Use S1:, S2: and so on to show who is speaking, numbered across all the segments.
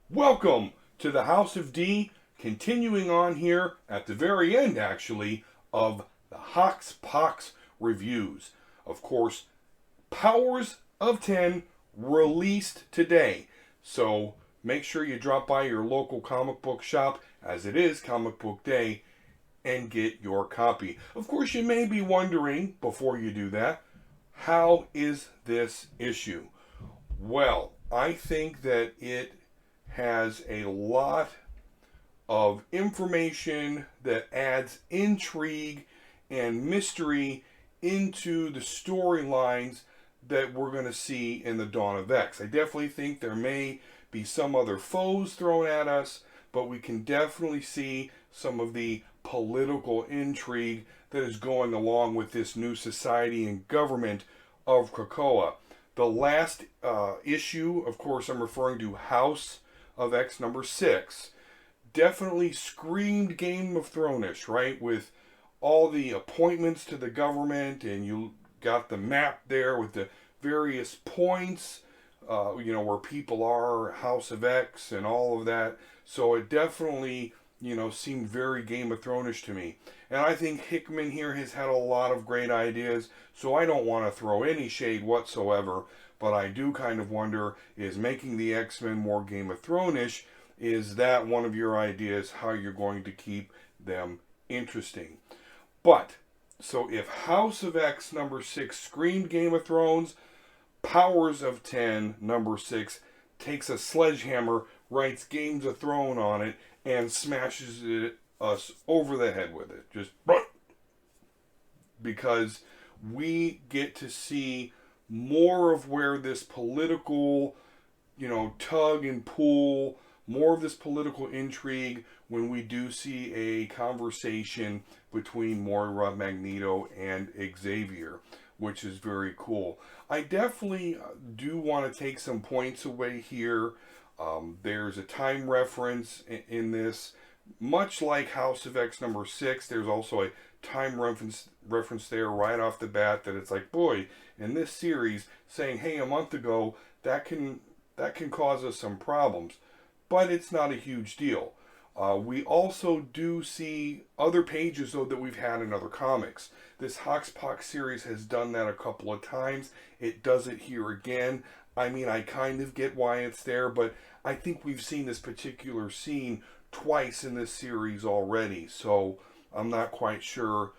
S1: Welcome to the House of D, continuing on here at the very end, actually, of the Hox Pox reviews. Of course, Powers of 10 released today. So make sure you drop by your local comic book shop, as it is Comic Book Day, and get your copy. Of course, you may be wondering, before you do that, how is this issue? Well, I think that it has a lot of information that adds intrigue and mystery into the storylines that we're going to see in the Dawn of X. I definitely think there may be some other foes thrown at us, but we can definitely see some of the political intrigue that is going along with this new society and government of Krakoa. The last issue, of course, I'm referring to House of X number 6, definitely screamed Game of Thrones-ish, right? With all the appointments to the government, and you got the map there with the various points, where people are, House of X, and all of that. So it definitely, seemed very Game of Thrones to me. And I think Hickman here has had a lot of great ideas, so I don't want to throw any shade whatsoever. But I do kind of wonder, is making the X-Men more Game of Thrones-ish, is that one of your ideas, how you're going to keep them interesting? But, so if House of X number 6 screamed Game of Thrones, Powers of 10 number 6 takes a sledgehammer, writes Games of Thrones on it, and smashes us over the head with it. Just because we get to see more of where this political, tug and pull, more of this political intrigue when we do see a conversation between Moira, Magneto, and Xavier, which is very cool. I definitely do want to take some points away here. There's a time reference in this, much like House of X number 6. There's also a time reference there right off the bat that it's like, boy, in this series, saying, hey, a month ago, that can cause us some problems, but it's not a huge deal. We also do see other pages, though, that we've had in other comics. This Hoxpox series has done that a couple of times. It does it here again. I mean, I kind of get why it's there, but I think we've seen this particular scene twice in this series already, so I'm not quite sure,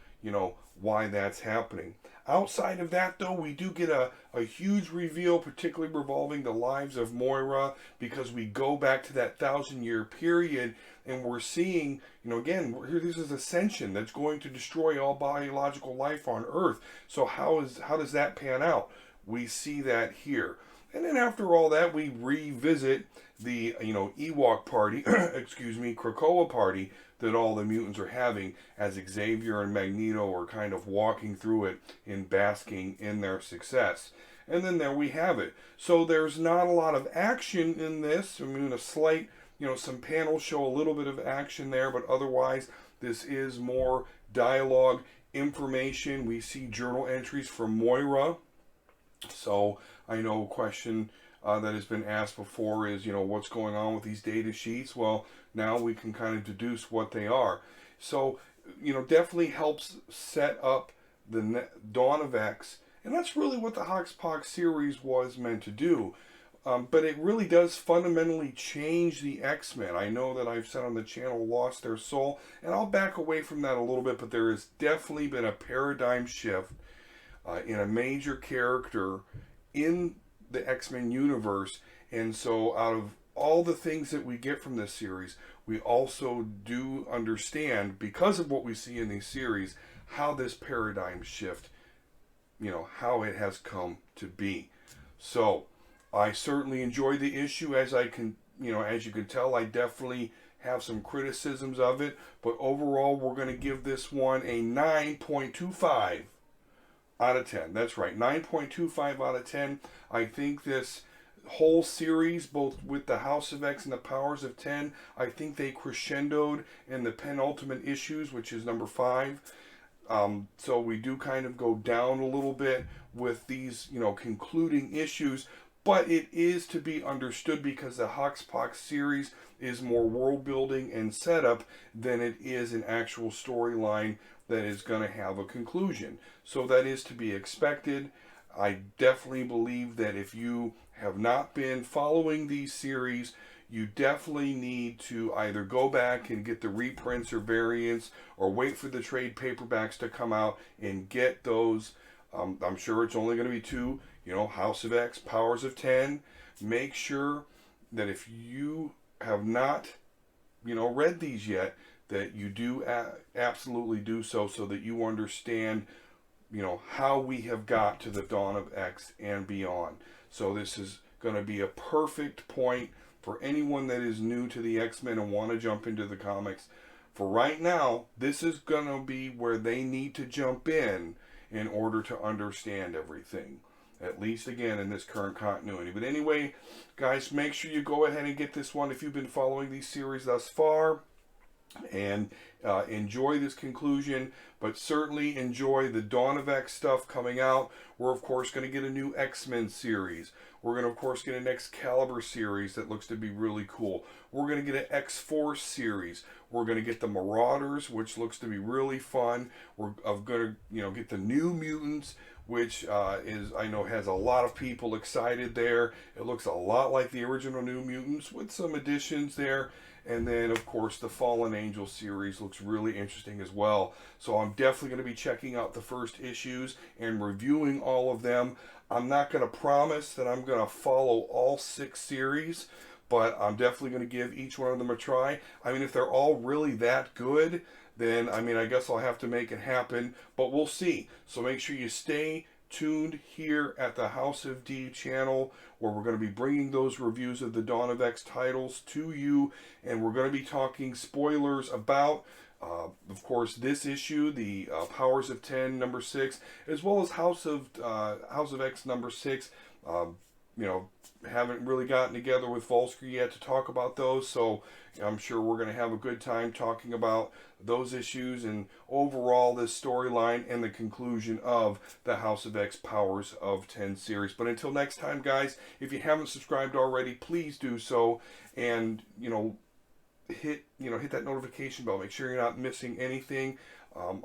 S1: why that's happening. Outside of that, though, we do get a huge reveal, particularly revolving the lives of Moira, because we go back to that 1,000-year period, and we're seeing, again, here this is Ascension that's going to destroy all biological life on Earth. So how does that pan out? We see that here. And then after all that, we revisit the, Ewok party, Krakoa party that all the mutants are having as Xavier and Magneto are kind of walking through it and basking in their success. And then there we have it. So there's not a lot of action in this. I mean, a slight, some panels show a little bit of action there, but otherwise this is more dialogue, information. We see journal entries from Moira. So I know a question that has been asked before is, what's going on with these data sheets? Well, now we can kind of deduce what they are. So, definitely helps set up the Dawn of X. And that's really what the Hoxpox series was meant to do. But it really does fundamentally change the X-Men. I know that I've said on the channel, lost their soul. And I'll back away from that a little bit, but there has definitely been a paradigm shift in a major character in the X-Men universe. And so out of all the things that we get from this series, we also do understand, because of what we see in these series, how this paradigm shift, how it has come to be. So I certainly enjoy the issue. As you can tell, I definitely have some criticisms of it, but overall we're going to give this one a 9.25 out of 10. That's right, 9.25 out of 10. I think this whole series, both with the House of X and the Powers of 10, I think they crescendoed in the penultimate issues, which is number 5. So we do kind of go down a little bit with these, concluding issues, but it is to be understood because the HoxPox series is more world building and setup than it is an actual storyline that is going to have a conclusion. So that is to be expected. I definitely believe that if you have not been following these series, you definitely need to either go back and get the reprints or variants, or wait for the trade paperbacks to come out and get those. I'm sure it's only going to be two, House of X, Powers of 10. Make sure that if you have not, read these yet, that you do absolutely do so that you understand, how we have got to the Dawn of X and beyond. So this is going to be a perfect point for anyone that is new to the X-Men and want to jump into the comics. For right now, this is going to be where they need to jump in order to understand everything. At least, again, in this current continuity. But anyway, guys, make sure you go ahead and get this one if you've been following these series thus far. And enjoy this conclusion, but certainly enjoy the Dawn of X stuff coming out. We're, of course, going to get a new X-Men series. We're going to, of course, get an Excalibur series that looks to be really cool. We're going to get an X-Force series. We're going to get the Marauders, which looks to be really fun. We're going to, get the New Mutants, which I know has a lot of people excited there. It looks a lot like the original New Mutants with some additions there. And then, of course, the Fallen Angel series looks really interesting as well. So I'm definitely going to be checking out the first issues and reviewing all of them. I'm not going to promise that I'm going to follow all 6 series, but I'm definitely going to give each one of them a try. I mean, if they're all really that good, then, I guess I'll have to make it happen, but we'll see. So make sure you stay tuned here at the House of D channel, where we're going to be bringing those reviews of the Dawn of X titles to you, and we're going to be talking spoilers about, of course, this issue, the Powers of 10 number 6, as well as House of X number 6. Haven't really gotten together with Volsky yet to talk about those, so I'm sure we're going to have a good time talking about those issues and overall this storyline and the conclusion of the House of X Powers of 10 series. But until next time, guys, if you haven't subscribed already, please do so, and hit that notification bell. Make sure you're not missing anything.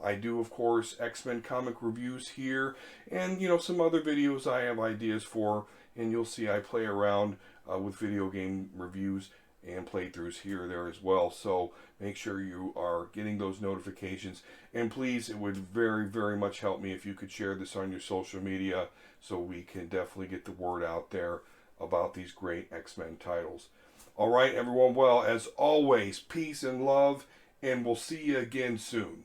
S1: I do, of course, X-Men comic reviews here, and some other videos I have ideas for, and you'll see I play around with video game reviews and playthroughs here or there as well. So make sure you are getting those notifications, and please, it would very, very much help me if you could share this on your social media so we can definitely get the word out there about these great X-Men titles. All right, everyone, well, as always, peace and love, and we'll see you again soon.